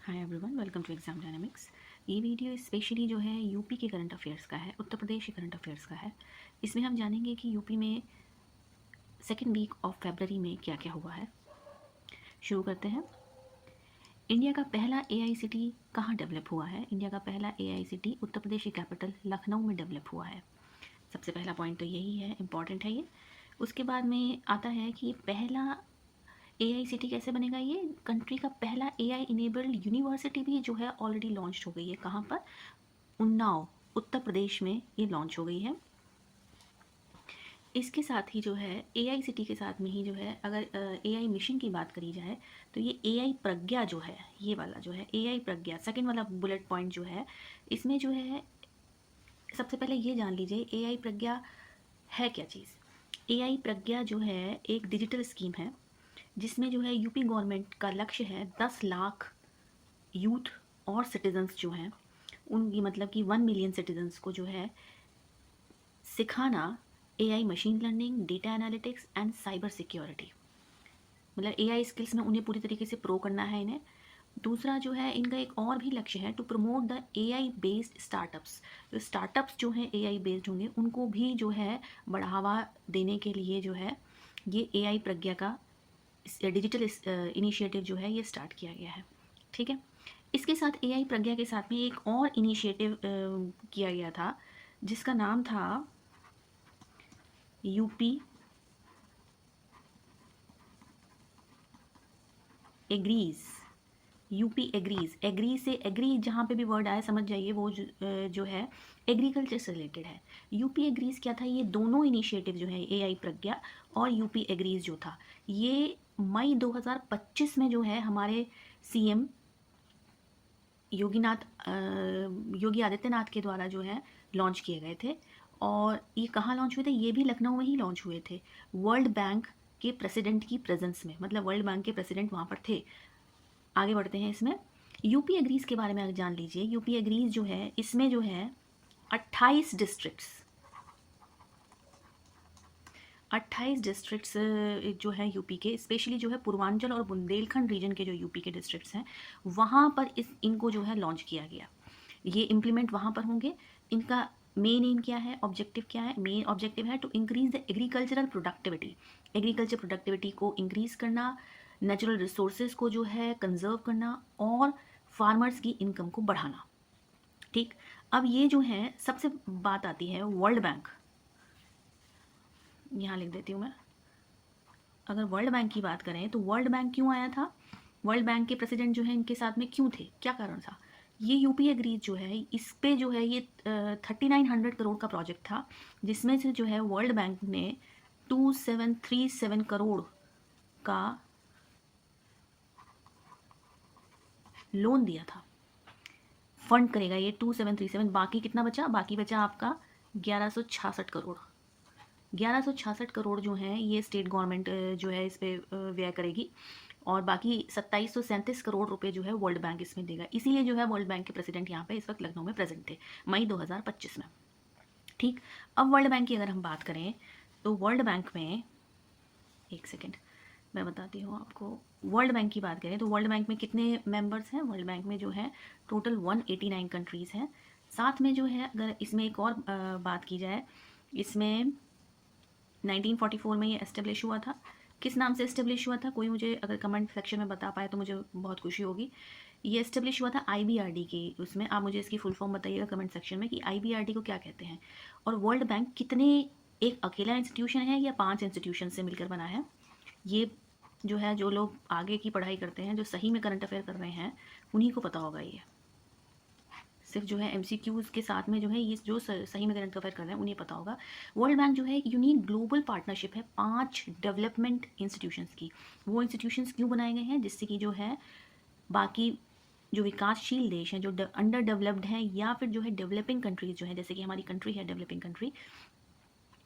Hi everyone, welcome to exam dynamics. ये video specially जो है यूपी के करंट अफेयर्स का है, उत्तर प्रदेश के करंट अफेयर्स का है। इसमें हम जानेंगे कि यूपी में सेकेंड वीक ऑफ फरवरी में क्या क्या हुआ है। शुरू करते हैं। इंडिया का पहला एआईसीटी कहाँ डेवलप हुआ है? इंडिया का पहला एआईसीटी उत्तर प्रदेश की कैपिटल लखनऊ में डेवलप हुआ है। सबसे पहला पॉइंट तो यही है, इम्पॉर्टेंट है ये। उसके बाद में आता है कि पहला एआईसीटी कैसे बनेगा। ये कंट्री का पहला एआई इनेबल्ड यूनिवर्सिटी भी जो है ऑलरेडी लॉन्च हो गई है। कहाँ पर? उन्नाव, उत्तर प्रदेश में ये लॉन्च हो गई है। इसके साथ ही जो है एआईसीटी के साथ में ही जो है, अगर एआई मिशन की बात करी जाए तो ये एआई प्रज्ञा जो है, ये वाला जो है एआई प्रज्ञा, सेकंड वाला बुलेट पॉइंट जो है, इसमें जो है सबसे पहले ये जान लीजिए एआई प्रज्ञा है क्या चीज़। एआई प्रज्ञा जो है एक डिजिटल स्कीम है जिसमें जो है यूपी गवर्नमेंट का लक्ष्य है 10 लाख यूथ और सिटीजन्स जो हैं उनकी, मतलब कि 1 मिलियन सिटीजन्स को जो है सिखाना AI, machine learning, data analytics and cyber security. मतलब एआई स्किल्स में उन्हें पूरी तरीके से प्रो करना है इन्हें। दूसरा जो है इनका एक और भी लक्ष्य है, to promote the AI based startups. जो स्टार्टअप्स जो हैं एआई बेस्ड होंगे उनको भी जो है बढ़ावा देने के लिए जो है ये एआई प्रज्ञा का डिजिटल इनिशिएटिव जो है ये स्टार्ट किया गया है। ठीक है। इसके साथ एआई प्रज्ञा के साथ में एक और इनिशिएटिव किया गया था जिसका नाम था UP agrees. UP agrees, agri से एग्री जहाँ पे भी वर्ड आया समझ जाइए वो जो है एग्रीकल्चर से रिलेटेड है। यूपी एग्रीज क्या था? ये दोनों इनिशिएटिव जो है एआई प्रज्ञा और यूपी एग्रीज जो था, ये मई 2025 में जो है हमारे सीएम योगी आदित्यनाथ के द्वारा जो है लॉन्च किए गए थे। और ये कहाँ लॉन्च हुए थे? ये भी लखनऊ में ही लॉन्च हुए थे, वर्ल्ड बैंक के प्रेसिडेंट की प्रेजेंस में। मतलब वर्ल्ड बैंक के प्रेसिडेंट वहाँ पर थे। आगे बढ़ते हैं इसमें। यूपी एग्रीज के बारे में अगर जान लीजिए, यूपी एग्रीज जो है इसमें जो है 28 डिस्ट्रिक्ट्स, 28 डिस्ट्रिक्ट्स जो है यूपी के, स्पेशली जो है पूर्वांचल और बुंदेलखंड रीजन के जो यूपी के डिस्ट्रिक्ट्स हैं वहाँ पर इनको जो है लॉन्च किया गया। ये इम्प्लीमेंट वहाँ पर होंगे। इनका मेन एम क्या है, ऑब्जेक्टिव क्या है? मेन ऑब्जेक्टिव है to increase the agricultural productivity, agriculture productivity को इंक्रीज करना, नेचुरल रिसोर्सेज को जो है कंजर्व करना और फार्मर्स की इनकम को बढ़ाना। ठीक। अब ये जो है सबसे बात आती है वर्ल्ड बैंक। यहाँ लिख देती हूँ मैं। अगर वर्ल्ड बैंक की बात करें तो वर्ल्ड बैंक क्यों आया था? वर्ल्ड बैंक के प्रेसिडेंट जो है इनके साथ में क्यों थे, क्या कारण था? ये यूपी एग्रीज जो है इस पे जो है ये 3900 करोड़ का प्रोजेक्ट था जिसमें से जो है वर्ल्ड बैंक ने 2737 करोड़ का लोन दिया था। फंड करेगा ये 2737। बाकी कितना बचा? बाकी बचा आपका 1166 करोड़। 1166 करोड़ जो हैं ये स्टेट गवर्नमेंट जो है इस पर व्यय करेगी और बाकी 2737 करोड़ रुपए जो है वर्ल्ड बैंक इसमें देगा। इसीलिए जो है वर्ल्ड बैंक के प्रेसिडेंट यहाँ पे इस वक्त लखनऊ में प्रेजेंट थे मई 2025 में। ठीक। अब वर्ल्ड बैंक की अगर हम बात करें तो वर्ल्ड बैंक में, एक सेकेंड मैं बताती हूँ आपको। वर्ल्ड बैंक की बात करें तो वर्ल्ड बैंक में कितने मेंबर्स हैं? वर्ल्ड बैंक में जो है टोटल 189 कंट्रीज़ हैं। साथ में जो है अगर इसमें एक और बात की जाए, इसमें 1944 में ये एस्टेब्लिश हुआ था। किस नाम से एस्टेब्लिश हुआ था? कोई मुझे अगर कमेंट सेक्शन में बता पाए तो मुझे बहुत खुशी होगी। ये एस्टेब्लिश हुआ था आईबीआरडी के उसमें। आप मुझे इसकी फुल फॉर्म बताइएगा कमेंट सेक्शन में कि आईबीआरडी को क्या कहते हैं। और वर्ल्ड बैंक कितने, एक अकेला इंस्टीट्यूशन है या 5 इंस्टीट्यूशन से मिलकर बना है? ये जो है, जो लोग आगे की पढ़ाई करते हैं, जो सही में करंट अफेयर कर रहे हैं, उन्हीं को पता होगा। ये सिर्फ जो है एमसीक्यूज़ के साथ में जो है ये जो सही में करंट अफेयर कर रहे हैं उन्हें पता होगा। वर्ल्ड बैंक जो है एक यूनिक ग्लोबल पार्टनरशिप है 5 डेवलपमेंट इंस्टीट्यूशंस की। वो इंस्टीट्यूशंस क्यों बनाए गए हैं? जिससे कि जो है बाकी जो विकासशील देश हैं, जो अंडर डेवलप्ड हैं या फिर जो है डेवलपिंग कंट्रीज जो है, जैसे कि हमारी कंट्री है डेवलपिंग कंट्री,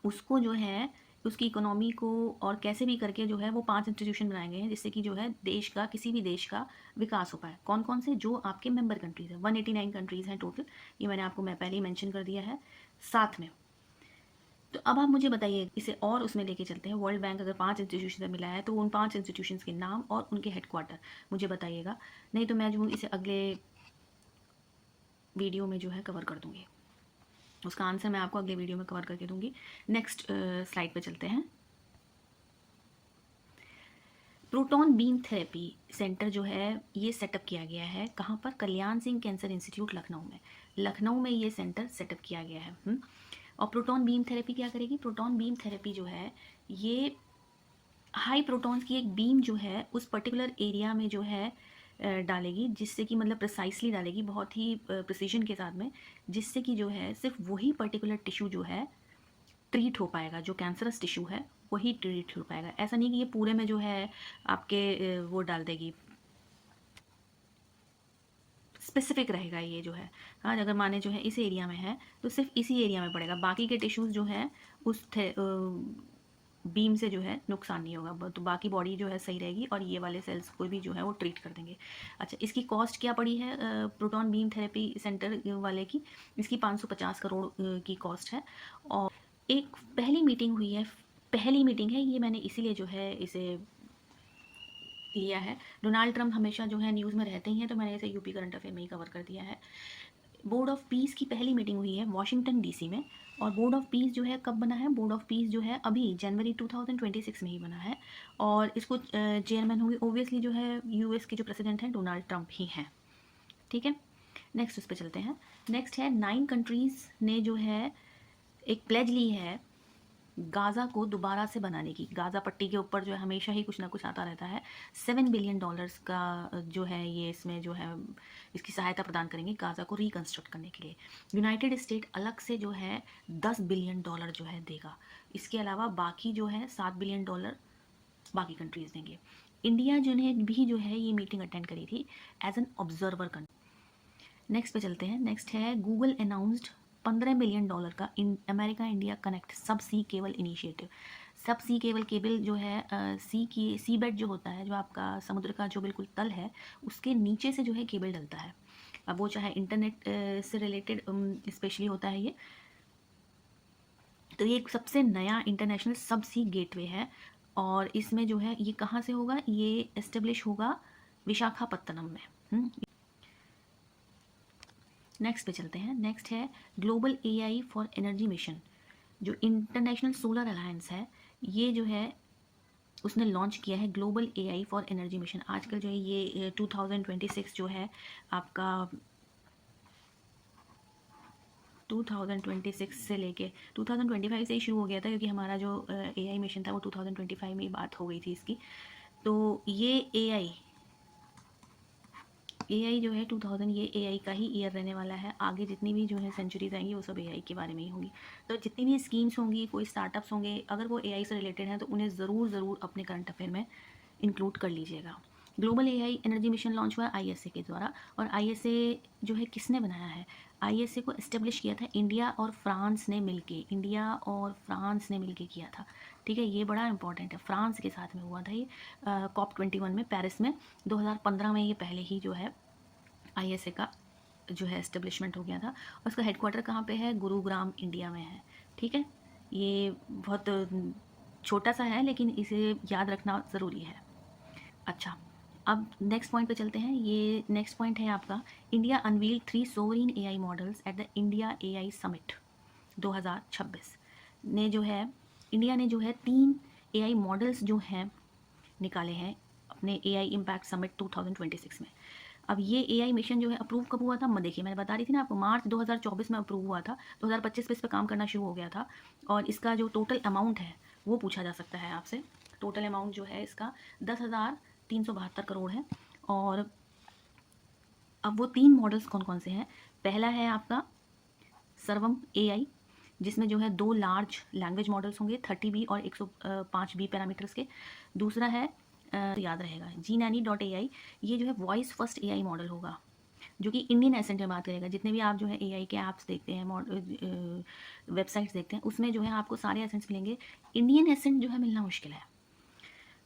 उसको जो है उसकी इकोनॉमी को और कैसे भी करके जो है वो 5 इंस्टीट्यूशन बनाए गए हैं जिससे कि जो है देश का, किसी भी देश का विकास हो पाए। कौन कौन से? जो आपके मेंबर कंट्रीज़ हैं, 189 कंट्रीज़ हैं टोटल। ये मैंने आपको मैं पहले ही मेंशन कर दिया है। साथ में तो अब आप मुझे बताइए, इसे और उसमें लेके चलते हैं। वर्ल्ड बैंक अगर 5 इंस्टीट्यूशन से मिला है तो उन 5 इंस्टीट्यूशंस के नाम और उनके हेडक्वार्टर मुझे बताइएगा, नहीं तो मैं जो हूँ इसे अगले वीडियो में जो है कवर कर दूँगी। उसका आंसर मैं आपको अगले वीडियो में कवर करके दूँगी। नेक्स्ट स्लाइड पे चलते हैं। प्रोटॉन बीम थेरेपी सेंटर जो है ये सेटअप किया गया है कहाँ पर? कल्याण सिंह कैंसर इंस्टीट्यूट लखनऊ में। लखनऊ में ये सेंटर सेटअप किया गया है। और प्रोटॉन बीम थेरेपी क्या करेगी? प्रोटॉन बीम थेरेपी जो है ये हाई प्रोटॉन्स की एक बीम जो है उस पर्टिकुलर एरिया में जो है डालेगी, जिससे कि मतलब प्रिसाइसली डालेगी, बहुत ही प्रिसीजन के साथ में, जिससे कि जो है सिर्फ वही पर्टिकुलर टिश्यू जो है ट्रीट हो पाएगा, जो कैंसरस टिश्यू है वही ट्रीट हो पाएगा। ऐसा नहीं कि ये पूरे में जो है आपके वो डाल देगी, स्पेसिफिक रहेगा ये जो है। हाँ, अगर माने जो है इस एरिया में है तो सिर्फ इसी एरिया में पड़ेगा, बाकी के टिश्यूज़ जो है उस बीम से जो है नुकसान नहीं होगा, तो बाकी बॉडी जो है सही रहेगी और ये वाले सेल्स को भी जो है वो ट्रीट कर देंगे। अच्छा, इसकी कॉस्ट क्या पड़ी है प्रोटॉन बीम थेरेपी सेंटर वाले की? इसकी 550 करोड़ की कॉस्ट है। और एक पहली मीटिंग हुई है, पहली मीटिंग है ये, मैंने इसीलिए जो है इसे लिया है। डोनाल्ड ट्रंप हमेशा जो है न्यूज़ में रहते ही हैं, तो मैंने इसे यूपी करंट अफेयर में ही कवर कर दिया है। बोर्ड ऑफ पीस की पहली मीटिंग हुई है वॉशिंगटन डीसी में। और बोर्ड ऑफ पीस जो है कब बना है? बोर्ड ऑफ पीस जो है अभी जनवरी 2026 में ही बना है। और इसको चेयरमैन होंगे ओबियसली जो है यूएस के जो प्रेसिडेंट हैं डोनाल्ड ट्रंप ही हैं। ठीक है, नेक्स्ट उस पर चलते हैं। नेक्स्ट है 9 कंट्रीज़ ने जो है एक प्लेज ली है गाज़ा को दोबारा से बनाने की। गाज़ा पट्टी के ऊपर जो है हमेशा ही कुछ ना कुछ आता रहता है। $7 बिलियन का जो है ये इसमें जो है इसकी सहायता प्रदान करेंगे गाज़ा को रिकन्स्ट्रक्ट करने के लिए। यूनाइटेड स्टेट अलग से जो है $10 बिलियन जो है देगा। इसके अलावा बाकी जो है $7 बिलियन बाकी कंट्रीज़ देंगे। इंडिया जो ने भी जो है ये मीटिंग अटेंड करी थी as an observer country. Next पे चलते हैं। नेक्स्ट है गूगल अनाउंस्ड $15 मिलियन का America India connect subsea cable initiative. सब सी केबल जो है सी बेड जो होता है, जो आपका समुद्र का जो बिल्कुल तल है उसके नीचे से जो है केबल डलता है। अब वो चाहे इंटरनेट से रिलेटेड स्पेशली होता है ये, तो ये एक सबसे नया इंटरनेशनल सब सी गेटवे है। और इसमें जो है ये कहाँ से होगा? ये एस्टेब्लिश होगा विशाखापत्तनम में। नेक्स्ट पे चलते हैं। नेक्स्ट है global AI for energy mission. जो इंटरनेशनल सोलर अलायंस है ये जो है उसने लॉन्च किया है global AI for energy mission. आजकल जो है ये 2026 जो है आपका 2026 से लेके 2025 से ही शुरू हो गया था, क्योंकि हमारा जो एआई मिशन था वो 2025 में ही बात हो गई थी इसकी। तो ये एआई जो है 2000 ये एआई का ही ईयर रहने वाला है। आगे जितनी भी जो है सेंचुरीज आएंगी वो सब एआई के बारे में ही होंगी। तो जितनी भी स्कीम्स होंगी, कोई स्टार्टअप्स होंगे, अगर वो एआई से रिलेटेड हैं तो उन्हें ज़रूर अपने करंट अफेयर में इंक्लूड कर लीजिएगा। Global AI energy mission launch हुआ आईएसए के द्वारा। और आईएसए जो है किसने बनाया है? आईएसए को एस्टेब्लिश किया था इंडिया और फ्रांस ने मिलके, इंडिया और फ्रांस ने मिलके किया था। ठीक है, ये बड़ा इंपॉर्टेंट है, फ्रांस के साथ में हुआ था ये COP21 में पेरिस में 2015 में। ये पहले ही जो है आईएसए का जो है एस्टेब्लिशमेंट हो गया था। और उसका हेडक्वार्टर कहाँ पे है? गुरुग्राम इंडिया में है। ठीक है, ये बहुत छोटा सा है लेकिन इसे याद रखना ज़रूरी है। अच्छा, अब नेक्स्ट पॉइंट पे चलते हैं। ये नेक्स्ट पॉइंट है आपका India unveil 3 sovereign AI models at the India AI summit 2026 ने जो है इंडिया ने जो है 3 एआई मॉडल्स जो हैं निकाले हैं अपने एआई इम्पैक्ट समिट 2026 में। अब ये एआई मिशन जो है अप्रूव कब हुआ था? देखिए, मैंने बता रही थी ना आपको, मार्च 2024 में अप्रूव हुआ था। 2025 पे इस पर काम करना शुरू हो गया था। और इसका जो टोटल अमाउंट है वो पूछा जा सकता है आपसे। टोटल अमाउंट जो है इसका 10,372 करोड़ है। और अब वो 3 मॉडल्स कौन कौन से हैं? पहला है आपका सर्वम एआई, जिसमें जो है 2 लार्ज लैंग्वेज मॉडल्स होंगे 30B और 105B पैरामीटर्स के। दूसरा है तो याद रहेगा GNanny.ai, ये जो है वॉइस फर्स्ट एआई मॉडल होगा, जो कि इंडियन एसेंट में बात करेगा। जितने भी आप जो है एआई के ऐप्स देखते हैं, वेबसाइट्स देखते हैं, उसमें जो है आपको सारे एसेंट्स मिलेंगे। इंडियन एसेंट जो है मिलना मुश्किल है।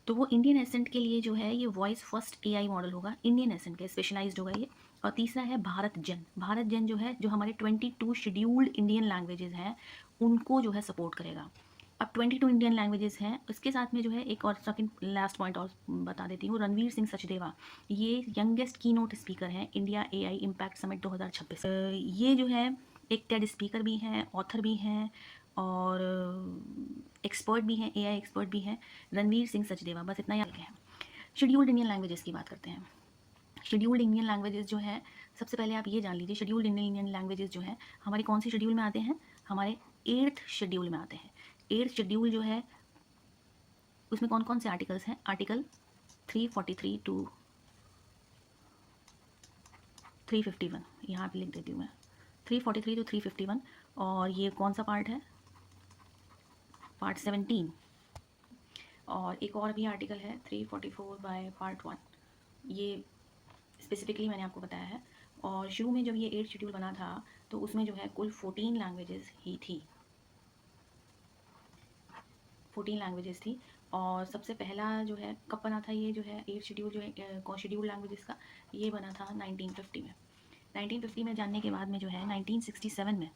तो वो इंडियन एसेंट के लिए जो है ये वॉइस फर्स्ट एआई मॉडल होगा, इंडियन एसेंट के स्पेशलाइज्ड होगा ये। और तीसरा है भारत जन। भारत जन जो है, जो हमारे 22 शेड्यूल्ड इंडियन लैंग्वेजेस हैं उनको जो है सपोर्ट करेगा। अब 22 इंडियन लैंग्वेजेस हैं, उसके साथ में जो है एक और सेकंड लास्ट पॉइंट और बता देती हूँ। रणवीर सिंह सचदेवा ये यंगेस्ट कीनोट स्पीकर हैं इंडिया एआई इम्पैक्ट समिट 2026। ये जो है एक टेड स्पीकर भी हैं, ऑथर भी हैं और एक्सपर्ट भी हैं, एआई एक्सपर्ट भी हैं, रणवीर सिंह सचदेवा। बस इतना याद है। शेड्यूल्ड इंडियन लैंग्वेजेस की बात करते हैं। शेड्यूल्ड इंडियन लैंग्वेजेस जो है, सबसे पहले आप ये जान लीजिए, शेड्यूल्ड इंडियन लैंग्वेजेस जो है हमारे कौन सी शेड्यूल में आते हैं, हमारे 8th शेड्यूल में आते हैं। 8th शेड्यूल जो है उसमें कौन कौन से आर्टिकल्स हैं, आर्टिकल 343 टू 351, यहाँ पे लिख देती हूँ मैं, 343 टू 351। और ये कौन सा पार्ट है, पार्ट 17। और एक और भी आर्टिकल है 344 बाय पार्ट 1, ये स्पेसिफिकली मैंने आपको बताया है। और शुरू में जब ये 8 शेड्यूल बना था तो उसमें जो है कुल 14 लैंग्वेजेस ही थी, 14 लैंग्वेजेस थी। और सबसे पहला जो है कब बना था, ये जो है 8 शेड्यूल जो है शेड्यूल लैंग्वेजेस का, ये बना था 1950 में। 1950 में जानने के बाद में जो है 1967 में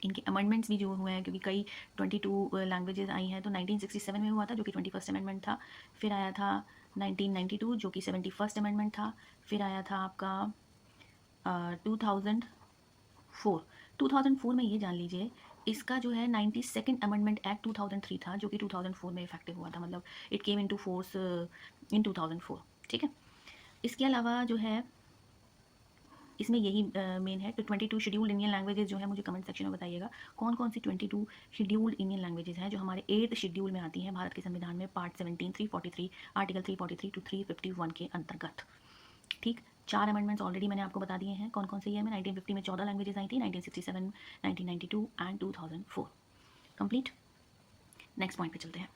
इनके अमेंडमेंट्स भी जो हुए हैं, क्योंकि कई 22 लैंग्वेजेस आई हैं। तो 1967 में हुआ था जो कि 21st अमेंडमेंट था। फिर आया था 1992 जो कि 71st अमेंडमेंट था। फिर आया था आपका 2004 में ये जान लीजिए इसका जो है 92nd अमेंडमेंट एक्ट 2003 था, जो कि 2004 में इफेक्टिव हुआ था, मतलब it came into force in 2004। ठीक है, इसके अलावा जो है इसमें यही मेन है। तो 22 शेड्यूल्ड इंडियन लैंग्वेजेस जो है, मुझे कमेंट सेक्शन में बताइएगा कौन कौन सी 22 शेड्यूल्ड इंडियन लैंग्वेजेस हैं जो हमारे 8th शेड्यूल में आती हैं भारत के संविधान में, पार्ट 17 343 आर्टिकल 343 टू 351 के अंतर्गत। ठीक, 4 अमेंडमेंट्स ऑलरेडी मैंने आपको बता दिए हैं कौन कौन से ये में। 1950 में 14 लैंग्वेजेस आई थी, 1967, 1992 एंड 2004। कंप्लीट। नेक्स्ट पॉइंट पे चलते हैं।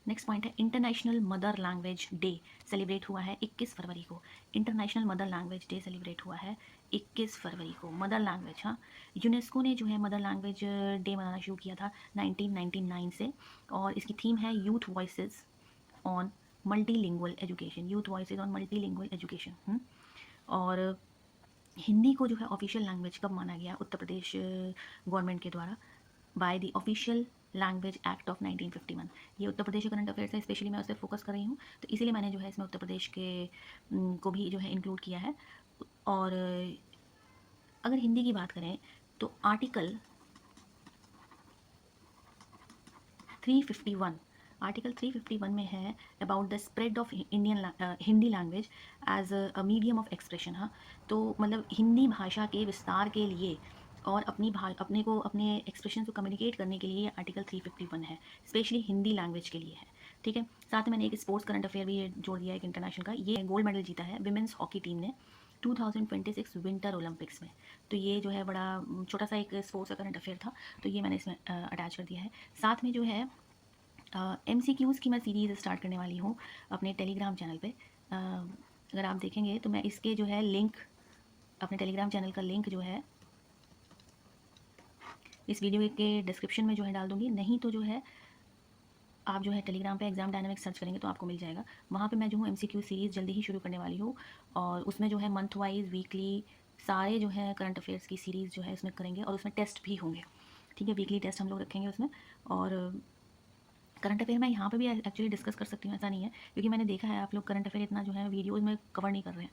नेक्स्ट पॉइंट है international mother language day celebrate हुआ है 21 फरवरी को। International mother language day celebrate हुआ है 21 फरवरी को। मदर लैंग्वेज, हाँ, यूनेस्को ने जो है मदर लैंग्वेज डे मनाना शुरू किया था 1999 से। और इसकी थीम है youth voices on multilingual education, youth voices on multilingual education. और हिंदी को जो है ऑफिशियल लैंग्वेज कब माना गया उत्तर प्रदेश गवर्नमेंट के द्वारा, by the official language act of 1951। ये उत्तर प्रदेश के करंट अफेयर्स है, स्पेशली मैं उस पर फोकस कर रही हूँ, तो इसीलिए मैंने जो है इसमें उत्तर प्रदेश के को भी जो है इंक्लूड किया है। और अगर हिंदी की बात करें तो आर्टिकल 351 में है about the spread of Indian Hindi language as a medium of expression. हाँ, तो मतलब हिंदी भाषा के विस्तार के लिए और अपने को अपने एक्सप्रेशन को कम्युनिकेट करने के लिए आर्टिकल 351 है, स्पेशली हिंदी लैंग्वेज के लिए है। ठीक है, साथ में मैंने एक स्पोर्ट्स करंट अफेयर भी जोड़ दिया है, एक इंटरनेशनल का। ये गोल्ड मेडल जीता है विमेंस हॉकी टीम ने 2026 विंटर ओलंपिक्स में। तो ये जो है बड़ा छोटा सा एक स्पोर्ट्स का करंट अफेयर था, तो ये मैंने इसमें अटैच कर दिया है। साथ में जो है MCQs की मैं सीरीज़ स्टार्ट करने वाली हूँ अपने टेलीग्राम चैनल पे। अगर आप देखेंगे तो मैं इसके जो है लिंक, अपने टेलीग्राम चैनल का लिंक जो है इस वीडियो के डिस्क्रिप्शन में जो है डाल दूँगी। नहीं तो जो है आप जो है टेलीग्राम पे एग्जाम डायनामिक्स सर्च करेंगे तो आपको मिल जाएगा। वहाँ पे मैं जो हूँ MCQ सीरीज़ जल्दी ही शुरू करने वाली हूँ, और उसमें जो है मंथ वाइज वीकली सारे जो है करंट अफेयर्स की सीरीज़ जो है उसमें करेंगे, और उसमें टेस्ट भी होंगे। ठीक है, वीकली टेस्ट हम लोग रखेंगे उसमें। और करंट अफेयर मैं यहाँ पे भी एक्चुअली डिस्कस कर सकती हूँ, ऐसा नहीं है, क्योंकि मैंने देखा है आप लोग करंट अफेयर इतना जो है वीडियोज़ में कवर नहीं कर रहे हैं।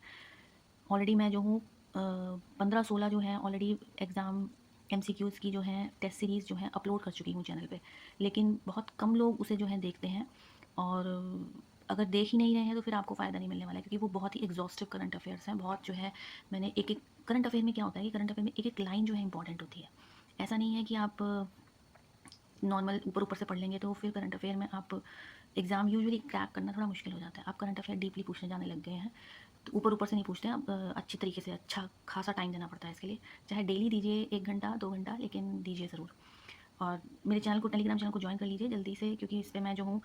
ऑलरेडी मैं जो हूँ 15-16 जो है ऑलरेडी एग्ज़ाम MCQs की जो है टेस्ट सीरीज़ जो है अपलोड कर चुकी हूँ चैनल पे, लेकिन बहुत कम लोग उसे जो है देखते हैं। और अगर देख ही नहीं रहे हैं तो फिर आपको फ़ायदा नहीं मिलने वाला है, क्योंकि वो बहुत ही एग्जॉस्टिव करंट अफेयर्स हैं। बहुत जो है मैंने एक एक करंट अफेयर में क्या होता है कि करंट अफेयर में एक एक लाइन जो है इंपॉर्टेंट होती है। ऐसा नहीं है कि आप नॉर्मल ऊपर ऊपर से पढ़ लेंगे तो फिर करंट अफेयर में आप एग्ज़ाम यूजुअली क्रैक करना थोड़ा मुश्किल हो जाता है। आप करंट अफेयर डीपली पूछने जाने लग गए हैं तो ऊपर ऊपर से नहीं पूछते हैं, आप अच्छी तरीके से अच्छा खासा टाइम देना पड़ता है इसके लिए। चाहे डेली दीजिए 1 घंटा 2 घंटा, लेकिन दीजिए ज़रूर। और मेरे चैनल को, टेलीग्राम चैनल को ज्वाइन कर लीजिए जल्दी से, क्योंकि इस पर मैं जो हूँ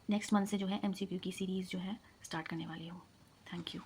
नेक्स्ट मंथ से जो है MCQ की सीरीज़ जो है स्टार्ट करने वाली हूँ। Thank you.